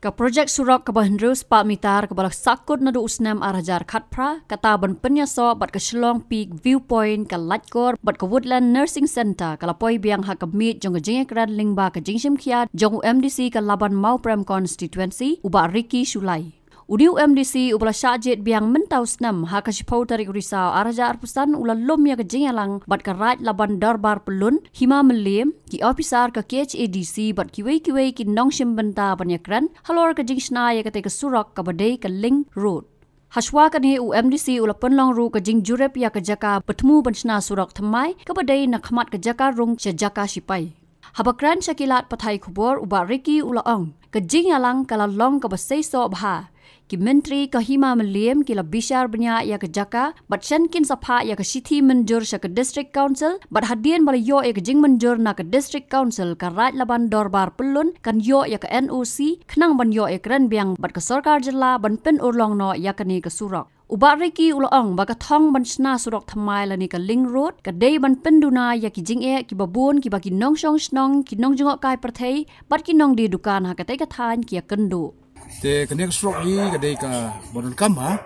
Ke projek surak ke Bahendrus Pak Mitar ke balak sakut nadu usnam arajar khatpra kata ban penyaso bat ke Shlong Peak Viewpoint ke Latkor bat ke Woodland Nursing Center ke lapoi biang hak kemit jong ke jengekran lingba ke jingsim kiat jong UMDC ke Laban Mau Prem Constituency uba Ricky Shulai. Udi UMDC ubala syajit biang mentau senam hak kashipau tarik risau araja arpusan ula lom ya ke jengalang bat ke raj Laban Darbar Pelun hima melim ki officer ke KHADC bat kiwei ki nongshim benta banyakran halor ke jingsna ya ke surak ke badai ke Ling Road. Haswa kan he UMDC ula penlong ru ke jing jurep ya ke jaka bertemu bensna surak temai ke badai nak khamat ke jaka rung jaka sipai. Habakran syakilat patai kubur uba Ricky ula ong ke jingalang kala long ke basai so bha. Ki menteri ke hima melim ki la bishar banyak ya ke jaka bat shankin sapha ya ke city menjur sya ke district council bat hadian bala yo ya ke jing menjur na ke district council ka raj Laban Darbar Pelun kan yo ya ke NOC khnang ban yo ya kran biang bat ke sarkar jela ban pen urlong no ya ke ni ke surak uba Ricky ulaong baka thong ban sna surak thamai la ni ke Ling Road ke dei ban penduna ya ki jing e ki babun ki baki nong song snong ki nong jungok kai perthei bat ki nong di dukan ha ka tai ka than ki ya kendo te kene strok yi kadai ka baron kama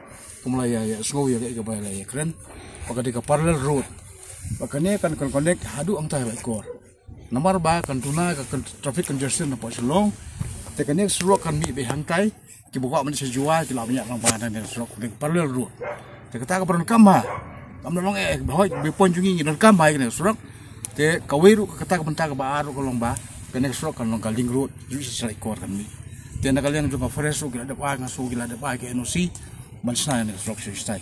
kumla ya snow ya ka bala ya kren pakade ka parallel road pakane kan connect hadu ang tayo kor nomor ba kan tuna ka traffic congestion na po silong te kene strok kan mi be hangkai ki buka man se jua ki la banyak lang pa na strok ka parallel road te kata ka baron kama long bahoi be pon jungi ni kama kene strok te kawiru kata ka benta ka ba aru ko long ba kene strok kan long ka Ling Road ju sa kor kan mi tiada kalian juga fresh so gila ada ke NOC mansna ni strok stai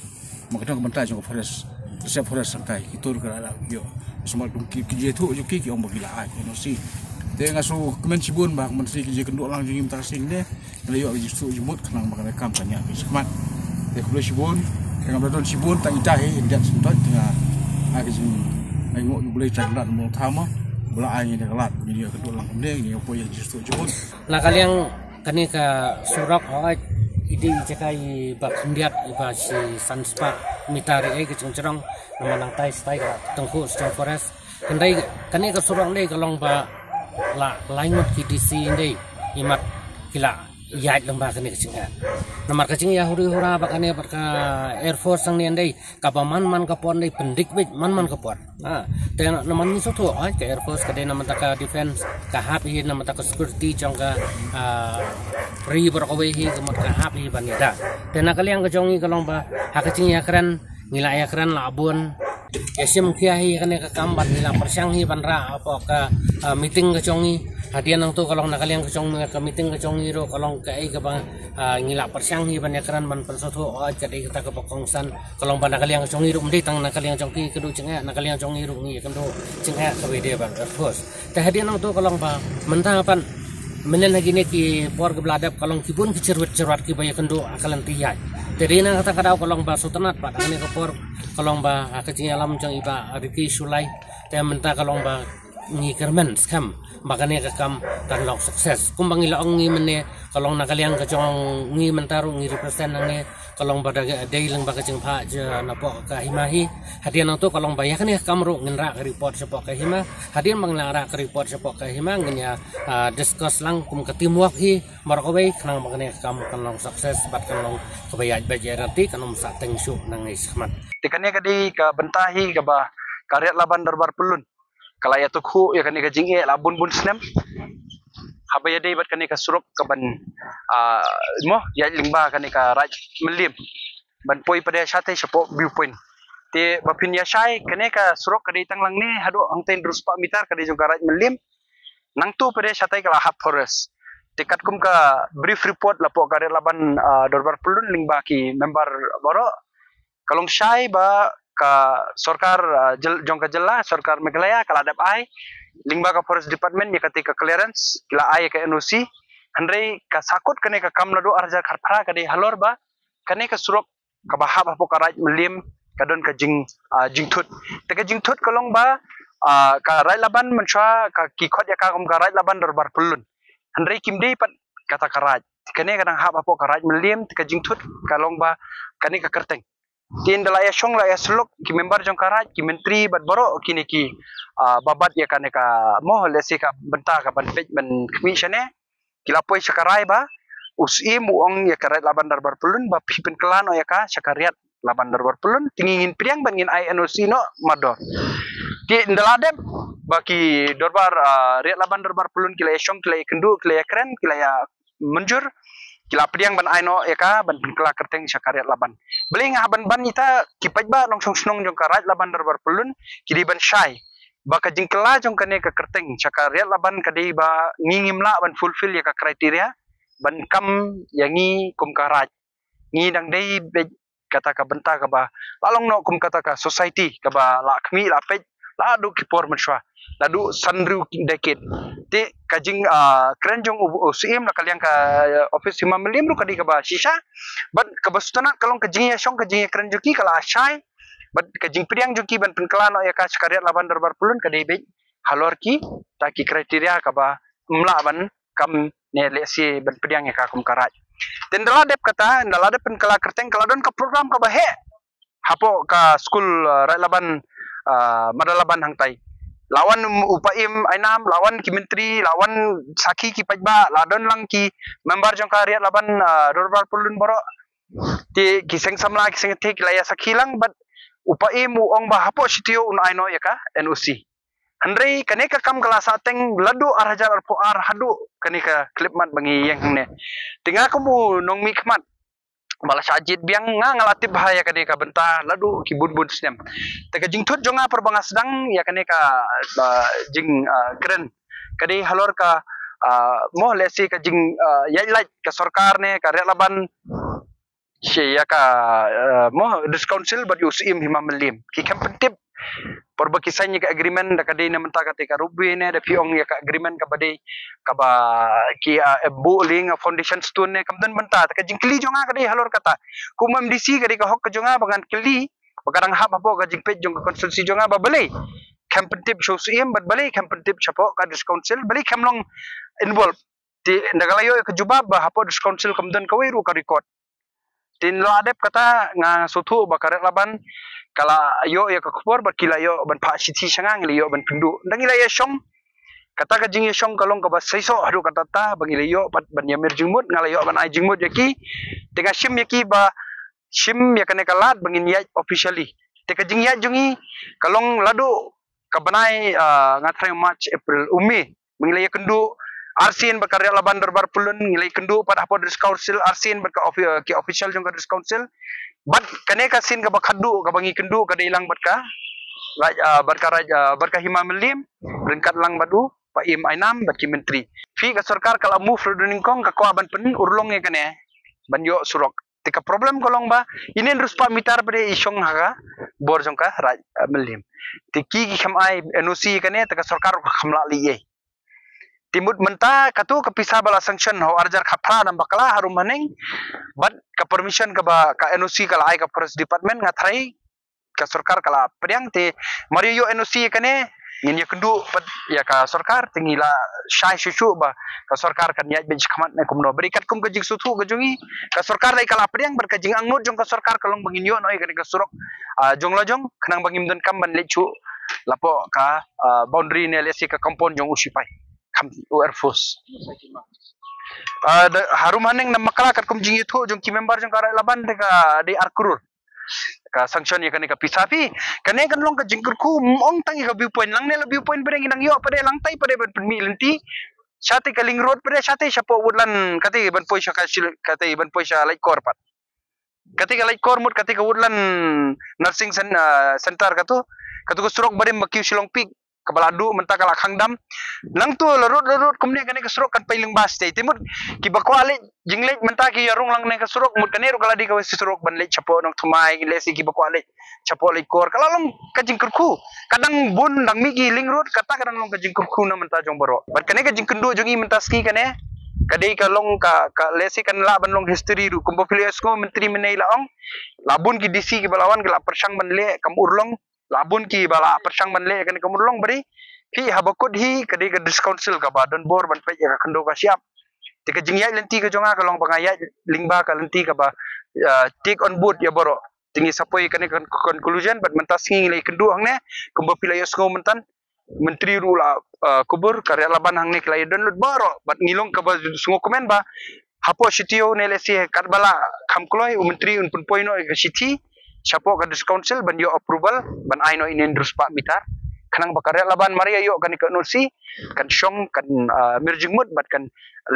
makna kebentai juga fresh siap fresh santai itu kala yo semua ki jetu juki ki ombo gila ai NOC te ngasu kemen sibun bak menteri ki kenduk lang jingim tarsing de yo justru jumut kenang makna kam tanya semat te kulo sibun dengan badon sibun tang itahe indat sentot tengah ai jing ai ngok boleh caklat mo thama bola ai ni kelat ni kenduk lang kemde ni opo yang justru jumut nah kalian kani ka surak hoaj ide jakai bak hendiat iba si sanspa mitari ke cengcerong namanang tai stai ka tengku stem forest kendai kani ka surak ndai kalong ba la laingot ki disi ndai imat kila yait lembah kani ka cengha namar ka cengya huri hura ba kani ka air force sang ni ndai ka man ka pon ndai pendik bit man ka pon te naman ni soto ka air force ka dai naman ka defense ka happy naman ka security jong ka ri berkawai hi kemat ka happy banida te nakaliang ka jongi kalong ba hakacing ya kran ngila ya kran labun yasim kiahi kane ka kambat ngila persyang hi banra apa ka meeting ka jongi hadian nang tu kalong nakaliang ka jong ka meeting ka jongi ro kalong ka ai ka bang ngila persyang hi ban ya kran ban pensoto jadi kita ka pokongsan kalong ban nakaliang ka jongi ro mdi tang nakaliang jongi kedu cenga nakaliang jongi ro ni kendo cenga ka wede ban terus te hadian nang tu kalong ba mentang pan menen lagi ni ki por ke beladap kalong kibun ki cerwet ki baya kendo akalan tiyai jadi nang kata kadau kalong ba sutanat pak kani ke por kalong ba kecing alam jang iba Ricky Shulai te menta kalong ba ngi kermen skam makane ka kam tan lok sukses kumbang ila ngi mene kalong nakaliang ka jong ngi mentaru ngi represent nange kalong ba dai lang ba ka jeng pha je napo ka himahi hadian nang tu kalong ba ya kani kamru ngenra ka report sepo ka hima hadian manglara ka report sepo ka hima ngnya discuss lang kum ka teamwork hi markawai kanang makane kam kanong sukses bat kanong kabayaj bajarati kanong sa tengshu nang ismat tikane kadi ka bentahi ka ba karyat Laban Darbar Pelun kalaya tukhu ya kani ka jinge labun bun snem habaya dei bat kani ka suruk ka ban mo ya lingba kani ka raj melim ban poi pada sate sepo viewpoint te bapin ya syai kani ka suruk ka dei tanglang ni hado angten ruspa mitar ka dei jung ka raj melim nang tu pada sate ka lahap forest tikat kum ka brief report lapo ka Laban Darbar Pelun lingba ki member boro kalong syai ba ka sarkar jongka jela sarkar Meghalaya kala adap ai lingba ka forest department ya ketika clearance kila ai ka NOC handrei ka sakut kane ka kamlado arja kharphara kade halor ba kane ka surok ka bahab hapo ka raj melim kadon ka jingthut te ka jingthut kolong ba ka raj Laban manchwa ka ki khot ya ka kum ka raj Laban Darbar Pelun handrei kimdei pat kata ka raj kane kadang hab hapo ka raj melim te ka jingthut kalong ba kane ka kerteng tin dalaya shong la ya slok ki member jong karaj ki menteri bat boro kini ki babat ya kaneka mo lesi ka benta ka ban pej ban kmi shane kilapoi sakarai ba usi muong ya karet laban darbar pelun ba pipen kelan o ya ka syakariat laban darbar pelun tingin priang bangin INOC no mado di ndaladem baki darbar riat laban darbar pelun kila esong kila kendu kila keren kila ya menjur kila priang ban aino ya ka ban kila kerteng syakariat laban beling haban ban ita kipaj ba nong song jong karat laban darbar pelun kidi ban syai baka jingkela jong kane ka kerteng syakariat laban kadai ba ngingim la ban fulfill ya ka kriteria ban kam yangi kum karaj ngi dang dei kata ka benta ka ba lalong no kum kata ka society ka ba la khmi la pej la du ki por menswa la du sanru dekit ti kajing krenjong usim la kaliang ka office hima melim ru kadi ka ba shisha ban ka basutana kalong kajing ya shong kajing krenjoki kala shai bat kajing priang joki ban penkelano ya ka sekariat laban darbar pulun ka debej halor ki taki kriteria ka ba mla ban kam ne lesi ban priang ya ka kum karaj tendala dep kata ndala dep penkela kerteng kala don ka program ka ba he hapo ka school rai laban madalaban hangtai lawan upaim ainam lawan ki menteri lawan saki ki pajba ladon lang ki member jong kariat laban darbar pulun boro ti kiseng samla kiseng te kilaya sakilang bat upaim uong ba hapo sitio un aino ya ka NOC Andre kaneka kam kelas ateng ladu arhajar arpoar hadu kaneka klipmat bangi yang ne tinga kamu nong mikmat bala sajid biang ngalatip bahaya kaneka benta ladu kibun snem teka jingtut jonga perbanga sedang ya kaneka jing keren kadi halor ka mo lesi ka jing yailait ka sarkar ne ka laban ya ka mo discouncil bad usim hima melim ki kampentip porba kisahnya ka agreement da kadai na menta katika rubi ne da piong ya ka agreement ka badai ka ba ki building foundation stone ne kamdan menta ka jingkli jonga kadai halor kata kumam disi kadai ka hok ka jonga bangan kli bakarang hap apo ka jingpet jong ka konstitusi jonga ba balai kampentip show sim bad balai kampentip chapo ka discouncil balai kamlong involve ti ndagalayo ka jubab ba hapo discouncil kamdan ka wiru ka record tin lo adep kata nga sutu bakaret laban kala yo ya ka kupor bakila yo ban pa siti sangang liyo ban pendu ndangila ya shong kata ka jing ya shong kalong ka ba saiso adu kata ta bangila yo pat ban yamir jingmut ngala yo ban ai jingmut yaki tega shim yaki ba shim ya kane kalat bangin ya officially tega jing ya jungi kalong ladu ka banai ngatrai March April umi bangila ya kendu Arsin berkarya laban darbar pulun ngilai kendu pada apa dis council Arsin berka ki official jong ka dis council bat kane ka sin ka bakadu ka bangi kendu ka ilang bat ka berka hima melim berengkat lang badu pa im ainam bat ki menteri fi ka sarkar kala move ruduning kong ka ban pen urlong ya kane ban yo surok tika problem kolong ba inen ruspa mitar pada isong haga bor jong ka melim tiki ki khamai NOC kane tika sarkar khamla liye timut menta katu kepisah bala sanction ho arjar khapra nam bakala harum maning but ka permission ka ba ka NOC kala ai ka forest department ngathrai ka sarkar kala priang te mari yo NOC kane ngin ya kendu ya ka sarkar tingila syai susu ba ka sarkar kan ya bench khamat ne kumno berikat kum ka jing sutu ka jungi ka sarkar lai kala priang ber ka jing angut jong ka sarkar kalong bangin yo noi ka surok jong lojong khnang bangim dan kam ban lechu lapo ka boundary ne lesi ka compound jong usipai kam Air Force harum haneng nam makala kat kum jing itu jong ki member jong karai laban de arkurur ka sanction ya kane ka pisapi kane kan long ka jingkur ku ong tangi ka viewpoint lang ne la viewpoint bereng nang yo pade lang tai pade ban mi lenti sate ka ling road pade sate sapo woodland kate ban poisa ka kate ban poisa like kor pat kate ka like kor mut kate ka woodland nursing center katu ko surok bare makiu silong pig kabaladu menta kala khangdam nang tu larut kumne kane kasrok kan pailing bas te timut ki bakwale jingle menta ki yarung lang ne kasrok mut kane ro kala di ka surok ban le chapo nang thumai le si ki bakwale chapo le kor kala long ka jingkurku kadang bun dang mi ki ling rut kata kadang long ka jingkurku na menta jong boro ban kane ka jingkendu jongi menta ski kane kadai ka long ka lesi kan la ban long history ru kumbo filias ko menteri menai laong labun ki DC ki balawan ke la persang ban le kam urlong labun ki bala persang banle kan kamurlong bari hi habakut hi kadi ka discouncil ka badan bor ban pe ka kendo ka siap tika jingya lenti ka jonga ka long pangaya lingba ka lenti ka ba take on board ya boro tingi sapoi kan conclusion bat mentas ngi le kendo hangne kumba pilayos ngo mentan menteri rula kubur karya laban hangne klai don lut boro bat ngilong ka ba sungo komen ba hapo sitio ne lesi katbala khamkloi menteri un pun poino ke siti chapo ka council ban yo approval ban aino inen drus pak mitar kanang bakare laban maria yo kan ke nursi kan syong kan mirjingmut bat kan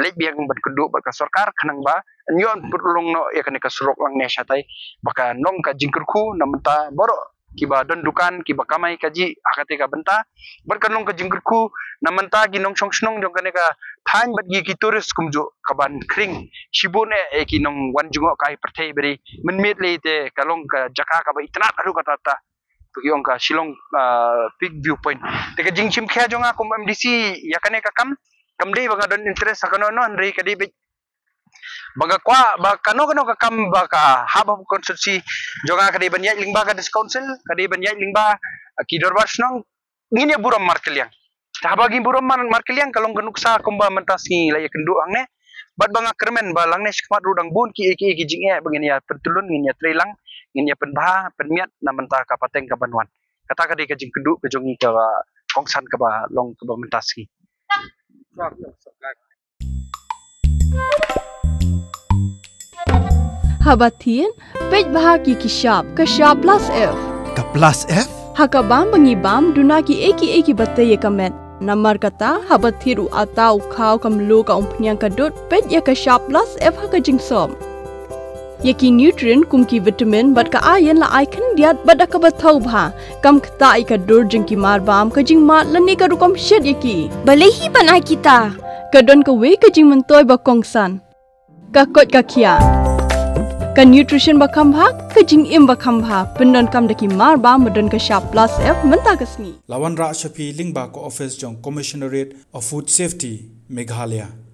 lebiang bat keduk bat ka sarkar kanang ba nyon purlung no ya kan ke surok lang ne satai baka nong ka jingkurku namenta boro kiba dondukan kiba kamai kaji akate ka benta berkanong ka jingkurku namenta ginong songsnong jong kan ka than bat gi turis kumjo kaban kring shibune kinong wanjungo kai perthai beri menmit le te kalong ka jaka ka ba itna aru kata ta yong ka Shillong peak viewpoint te ka jingchim kha jonga kum MDC yakane ka kam dei banga don interest sakano no andrei ka dei baga kwa ba kano ka kam ba ka haba konstitusi jonga ka dei banyai lingba ka dis council ka dei banyai lingba ki dorbar snong ngine buram markeliang ta bagi buram markeliang kalong kenuksa kumba mentasngi la kendu angne bat banga kermen ba langne skmat rudang bun ki jinge begini ya pertulun ngin ya trelang ngin ya penbah penmiat namenta ka pateng ka banwan kata ka dei ka jing kendu ke jongi ka kongsan ka ba long ka ba mentasngi Habatin, pej bahagi kishap, kashap plus F. Ka plus F? Hakabam bangibam dunaki eki batay kamet. Namar kata habathiru atau kau kamlu ka umpnyang kadut pej ya kashap plus F haka jingsom. Yaki nutrient kumki vitamin bat ka ayan la icon diat bat ka bathau bha. Kam kata ika dur jingki marbam ka jing mat lani ka rukom shed yaki. Balehi banai kita. Kadon ka we ka jing mentoy ba kongsan. Ka kot ka kia. Ka nutrition bakam bha ka jing im bakam bha pendon kam daki mar ba medon ka sharp plus F menta kasni Lawan Ra Shafi lingba ko office jong commissionerate of food safety Meghalaya